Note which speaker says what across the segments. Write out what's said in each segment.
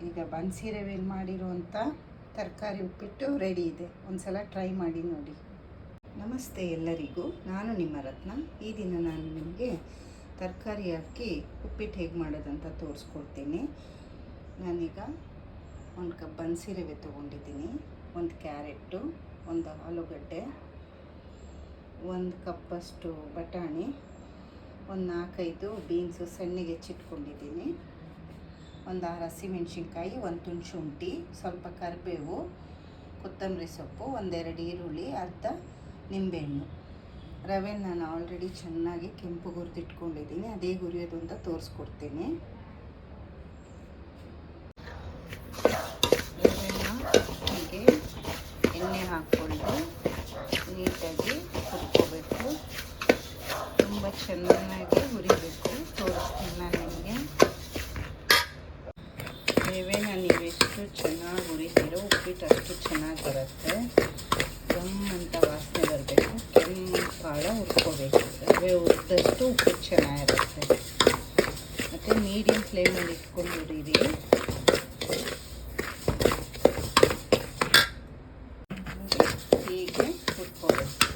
Speaker 1: ಈಗ ಬನ್ಸಿ ರವೆಯಲ್ಲಿ ಮಾಡಿರುವಂಥ ತರಕಾರಿ ಉಪ್ಪಿಟ್ಟು ರೆಡಿ ಇದೆ. ಒಂದ್ಸಲ ಟ್ರೈ ಮಾಡಿ ನೋಡಿ. ನಮಸ್ತೆ ಎಲ್ಲರಿಗೂ, ನಾನು ನಿಮ್ಮ ರತ್ನ. ಈ ದಿನ ನಾನು ನಿಮಗೆ ತರಕಾರಿ ಹಾಕಿ ಉಪ್ಪಿಟ್ಟು ಹೇಗೆ ಮಾಡೋದಂತ ತೋರಿಸ್ಕೊಡ್ತೀನಿ. ನಾನೀಗ 1 ಕಪ್ ಬನ್ಸಿ ರವೆ ತೊಗೊಂಡಿದ್ದೀನಿ, 1 ಕ್ಯಾರೆಟು, 1 ಆಲೂಗಡ್ಡೆ, 1 ಕಪ್ಪಷ್ಟು ಬಟಾಣಿ, 4-5 ಬೀನ್ಸು ಸಣ್ಣಗೆ ಹೆಚ್ಚಿಟ್ಕೊಂಡಿದ್ದೀನಿ, 6 ಹಸಿಮೆಣ್ಸಿನ್ಕಾಯಿ, 1 ತುಂಡು ಶುಂಠಿ, ಸ್ವಲ್ಪ ಕರಿಬೇವು, ಕೊತ್ತಂಬರಿ ಸೊಪ್ಪು, 1-2 ಈರುಳ್ಳಿ, ಅರ್ಧ ನಿಂಬೆಹಣ್ಣು. ರವೆ ನಾನು ಆಲ್ರೆಡಿ ಚೆನ್ನಾಗಿ ಕೆಂಪು ಹುರಿದಿಟ್ಕೊಂಡಿದ್ದೀನಿ, ಅದೇ ಹುರಿಯೋದು ಅಂತ ತೋರಿಸ್ಕೊಡ್ತೀನಿ. ರವೆನ ಹೀಗೆ ಎಣ್ಣೆ ಹಾಕ್ಕೊಂಡು ನೀಟಾಗಿ ಹುರ್ಕೋಬೇಕು, ತುಂಬ ಚೆನ್ನಾಗಿ ಹುರಿಬೇಕು. ತೋರಿಸ್ತೀನಿ ನಾನು ನಿಮಗೆ. ರವೆನ ನೀವೆಷ್ಟು ಚೆನ್ನಾಗಿ ಹುರಿತೀರೋ ಉಪ್ಪಿಟ್ಟು ಅಷ್ಟು ಚೆನ್ನಾಗಿ ಬರುತ್ತೆ. ಅಂತ ವಾಸನೆ ಬರಬೇಕು, ಕೆಂಪಾಳ ಹುರ್ಕೋಬೇಕು. ರವೆ ಹುರಿದಷ್ಟು ಉಪ್ಪಿಟ್ಟು ಚೆನ್ನಾಗಿರುತ್ತೆ. ಮತ್ತು ಮೀಡಿಯಮ್ ಫ್ಲೇಮಲ್ಲಿ ಇಟ್ಕೊಂಡು ಹುರಿರಿ. ಹೀಗೆ ಹುರ್ಕೋಬೇಕು.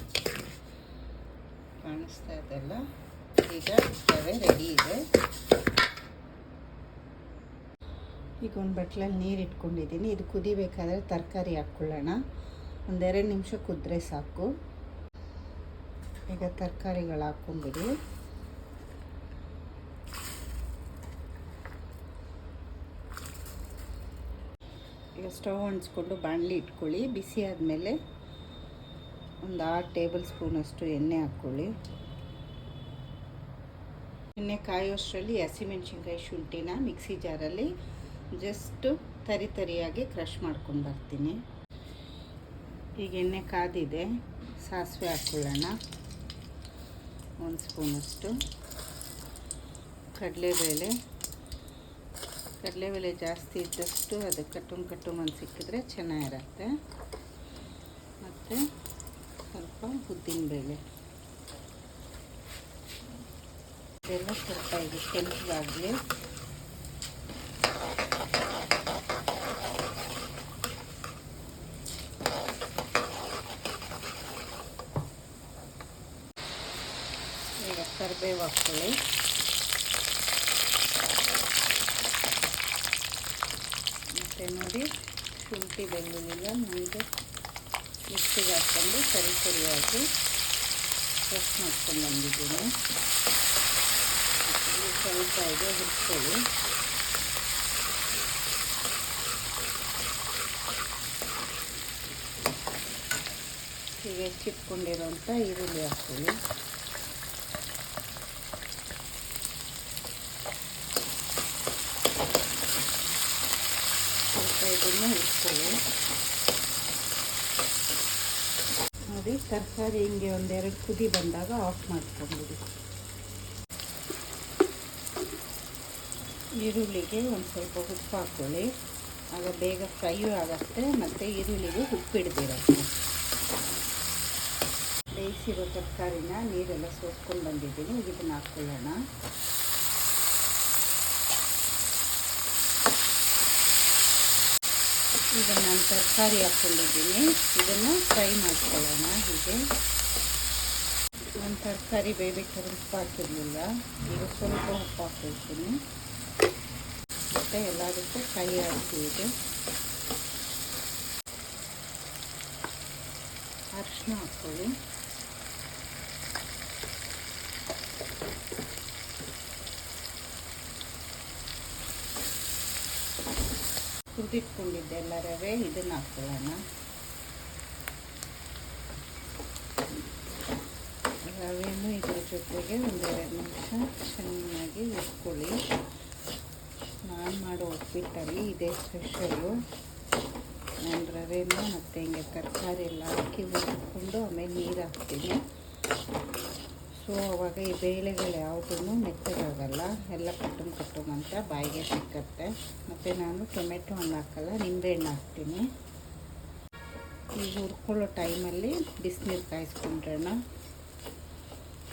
Speaker 1: ಕಾಣಿಸ್ತಾ ಇದೆಲ್ಲ. ಈಗ ರವೆ ರೆಡಿ ಇದೆ. ಈಗ ಒಂದು ಬಟ್ಲಲ್ಲಿ ನೀರು ಇಟ್ಕೊಂಡಿದ್ದೀನಿ. ಇದು ಕುದಿಬೇಕಾದ್ರೆ ತರಕಾರಿ ಹಾಕ್ಕೊಳ್ಳೋಣ. 1-2 ನಿಮಿಷ ಕುದ್ರೆ ಸಾಕು. ಈಗ ತರಕಾರಿಗಳು ಹಾಕ್ಕೊಂಬಿಡಿ. ಈಗ ಸ್ಟವ್ ಅಂಟಿಸ್ಕೊಂಡು ಬಾಣಲಿ ಇಟ್ಕೊಳ್ಳಿ. ಬಿಸಿ ಆದಮೇಲೆ 6 ಟೇಬಲ್ ಸ್ಪೂನಷ್ಟು ಎಣ್ಣೆ ಹಾಕ್ಕೊಳ್ಳಿ. ಎಣ್ಣೆ ಕಾಯೋಷ್ಟರಲ್ಲಿ ಹಸಿಮೆಣ್ಸಿನ್ಕಾಯಿ ಶುಂಠಿನ ಮಿಕ್ಸಿ ಜಾರಲ್ಲಿ ಜಸ್ಟು ತರಿಯಾಗಿ ಕ್ರಷ್ ಮಾಡ್ಕೊಂಡು ಬರ್ತೀನಿ. ಈಗ ಎಣ್ಣೆ ಕಾದಿದೆ, ಸಾಸಿವೆ ಹಾಕ್ಕೊಳ್ಳೋಣ, 1 ಸ್ಪೂನಷ್ಟು. ಕಡಲೆಬೇಳೆ ಜಾಸ್ತಿ ಇದ್ದಷ್ಟು ಅದು ಕಟ್ಟು ಅಂತ ಸಿಕ್ಕಿದ್ರೆ ಚೆನ್ನಾಗಿರುತ್ತೆ. ಮತ್ತು ಸ್ವಲ್ಪ ಉದ್ದಿನಬೇಳೆ ಇದೆಲ್ಲ ಸ್ವಲ್ಪ ಇದು ಕೆಂಪಗಾಗಲಿ. ಈಗ ಕರಿಬೇವು ಹಾಕ್ಕೊಳ್ಳಿ. ಮತ್ತು ನೋಡಿ, ಶುಂಠಿ ಬೆಳ್ಳುಳ್ಳಿಲ್ಲ ಮುಂದೆ ಮಿಕ್ಸಿಗೆ ಹಾಕ್ಕೊಂಡು ಸರಿಯಾಗಿ ಕ್ರಷ್ ಮಾಡ್ಕೊಂಡು ಬಂದಿದ್ದೀನಿ. ಸ್ವಲ್ಪ ಇದೆ ಹುರ್ಕೊಳ್ಳಿ. ಈಗ ಹೆಚ್ಚಿಟ್ಕೊಂಡಿರೋಂಥ ಈರುಳ್ಳಿ ಹಾಕ್ಕೊಳ್ಳಿ. ಇದನ್ನು ಹುರ್ಕೊಳ್ಳಿ. ನೋಡಿ, ತರಕಾರಿ ಹಿಂಗೆ 1-2 ಕುದಿ ಬಂದಾಗ ಆಫ್ ಮಾಡ್ಕೊಂಬಿಡಿ. ಈರುಳ್ಳಿಗೆ ಒಂದು ಸ್ವಲ್ಪ ಉಪ್ಪು ಹಾಕ್ಕೊಳ್ಳಿ, ಆಗ ಬೇಗ ಫ್ರೈಯೂ ಆಗುತ್ತೆ ಮತ್ತು ಈರುಳ್ಳಿಗೆ ಉಪ್ಪಿಡ್ದಿರುತ್ತೆ. ಬೇಯಿಸಿರೋ ತರಕಾರಿನ ನೀರೆಲ್ಲ ಸೋಸ್ಕೊಂಡು ಬಂದಿದ್ದೀನಿ. ಈಗ ಇದನ್ನು ಹಾಕ್ಕೊಳ್ಳೋಣ. ಈಗ ನಾನು ತರಕಾರಿ ಹಾಕ್ಕೊಂಡಿದ್ದೀನಿ, ಇದನ್ನು ಫ್ರೈ ಮಾಡ್ಕೊಳ್ಳೋಣ. ಹೀಗೆ ನಾನು ತರಕಾರಿ ಬೇಯಬೇಕಾದ್ರೆ ಉಪ್ಪು ಹಾಕಿರಲಿಲ್ಲ, ಈಗ ಸ್ವಲ್ಪ ಉಪ್ಪು ಹಾಕ್ಕೊಳ್ತೀನಿ. ಮತ್ತು ಎಲ್ಲದಕ್ಕೂ ಫ್ರೈ ಆಗ್ತಿದೆ. ಅರಿಶಿನ ಹಾಕ್ಕೊಳ್ಳಿ. ಹುರಿದಿಟ್ಕೊಂಡಿದ್ದೆಲ್ಲ ರವೆ ಇದನ್ನು ಹಾಕ್ಕೊಳ್ಳೋಣ. ರವೆನೂ ಇದ್ರ ಜೊತೆಗೆ 1-2 ನಿಮಿಷ ಚೆನ್ನಾಗಿ ಹುರ್ಕೊಳ್ಳಿ. ನಾನು ಮಾಡೋ ಉಪ್ಪಿಟ್ಟಲ್ಲಿ ಇದೇ ಸ್ಪೆಷಲ್ಲು. ನಾನು ರವೆನೂ ಮತ್ತು ಹಿಂಗೆ ತರಕಾರಿ ಎಲ್ಲ ಹಾಕಿ ಹುರಿದುಕೊಂಡು ಆಮೇಲೆ ನೀರು ಹಾಕ್ತೀನಿ. ಸೊ ಆವಾಗ ಈ ಬೇಳೆಗಳು ಯಾವುದೂ ಮೆತ್ತಗಾಗಲ್ಲ, ಎಲ್ಲ ಕಟ್ಟುಮ್ ಅಂತ ಬಾಯಿಗೆ ಸಿಕ್ಕತ್ತೆ. ಮತ್ತು ನಾನು ಟೊಮೆಟೊ ಹಣ್ಣು ಹಾಕಲ್ಲ, ನಿಂಬೆಹಣ್ಣು ಹಾಕ್ತೀನಿ. ಈಗ ಹುರ್ಕೊಳ್ಳೋ ಟೈಮಲ್ಲಿ ಬಿಸಿನೀರು ಕಾಯಿಸ್ಕೊಂಡ್ರಣ.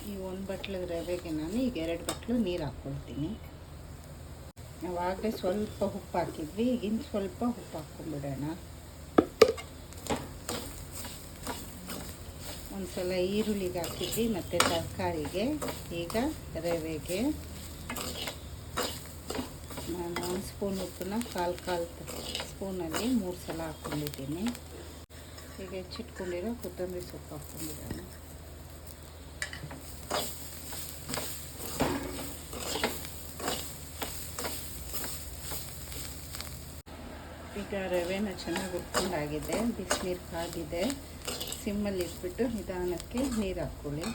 Speaker 1: ಈ 1 ಬಟ್ಲು ರವೆಗೆ ನಾನು ಈಗ 2 ಬಟ್ಲು ನೀರು ಹಾಕ್ಕೊಳ್ತೀನಿ. ಆವಾಗಲೇ ಸ್ವಲ್ಪ ಉಪ್ಪು ಹಾಕಿದ್ವಿ, ಈಗಿನ ಸ್ವಲ್ಪ ಉಪ್ಪು ಹಾಕ್ಕೊಂಬಿಡೋಣ. ಒಂದು ಸಲ ಈರುಳ್ಳಿಗೆ ಹಾಕಿದ್ವಿ ಮತ್ತು ತರಕಾರಿಗೆ. ಈಗ ರವೆಗೆ ನಾನು 1 ಸ್ಪೂನ್ ಉಪ್ಪನ್ನ ಕಾಲು ಸ್ಪೂನಲ್ಲಿ 3 ಸಲ ಹಾಕ್ಕೊಂಡಿದ್ದೀನಿ. ಈಗ ಹೆಚ್ಚಿಟ್ಕೊಂಡಿರೋ ಕೊತ್ತಂಬರಿ ಸೊಪ್ಪು ಹಾಕ್ಕೊಂಡಿರೋಣ. ಈಗ ರವೆನ ಚೆನ್ನಾಗಿ ಹುರ್ಕೊಂಡಾಗಿದೆ, ಬಿಸಿನೀರು ಕಾದಿದೆ. ಸಿಮ್ಮಲ್ಲಿ ಇಟ್ಬಿಟ್ಟು ನಿಧಾನಕ್ಕೆ ನೀರು ಹಾಕ್ಕೊಳ್ಳಿ.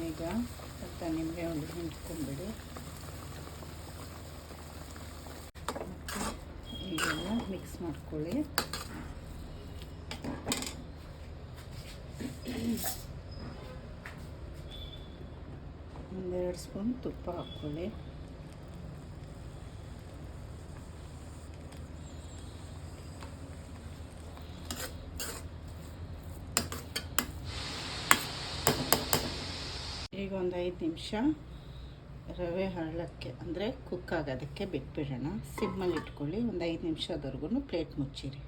Speaker 1: ಈಗ ಸ್ವಲ್ಪ ನಿಮಗೆ ಒಂದು ಹಿಂಡ್ಕೊಂಡ್ಬಿಡಿ. ಈಗೆಲ್ಲ ಮಿಕ್ಸ್ ಮಾಡ್ಕೊಳ್ಳಿ. ಒಂದೆರಡು ಸ್ಪೂನ್ ತುಪ್ಪ ಹಾಕ್ಕೊಳ್ಳಿ. ಈಗ ಒಂದು 5 ನಿಮಿಷ ರವೆ ಹರಳಕ್ಕೆ ಅಂದರೆ ಕುಕ್ ಆಗೋದಕ್ಕೆ ಬಿಟ್ಬಿಡೋಣ. ಸಿಮ್ಮಲ್ಲಿ ಇಟ್ಕೊಳ್ಳಿ. ಒಂದು 5 ನಿಮಿಷದವರೆಗೂ ಪ್ಲೇಟ್ ಮುಚ್ಚಿರಿ.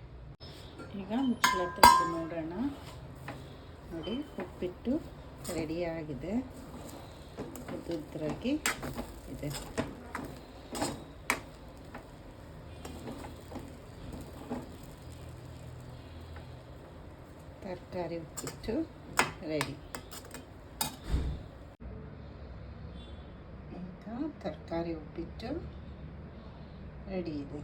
Speaker 1: ಈಗ ಮುಚ್ಚಳ ತೆಗೆದು ನೋಡೋಣ. ನೋಡಿ, ಉಪ್ಪಿಟ್ಟು ರೆಡಿಯಾಗಿದೆ, ಉದ್ದುದ್ರಾಗಿ ಇದೆ. ತರಕಾರಿ ಉಪ್ಪಿಟ್ಟು ರೆಡಿ. ಈಗ ತರಕಾರಿ ಉಪ್ಪಿಟ್ಟು ರೆಡಿ ಇದೆ.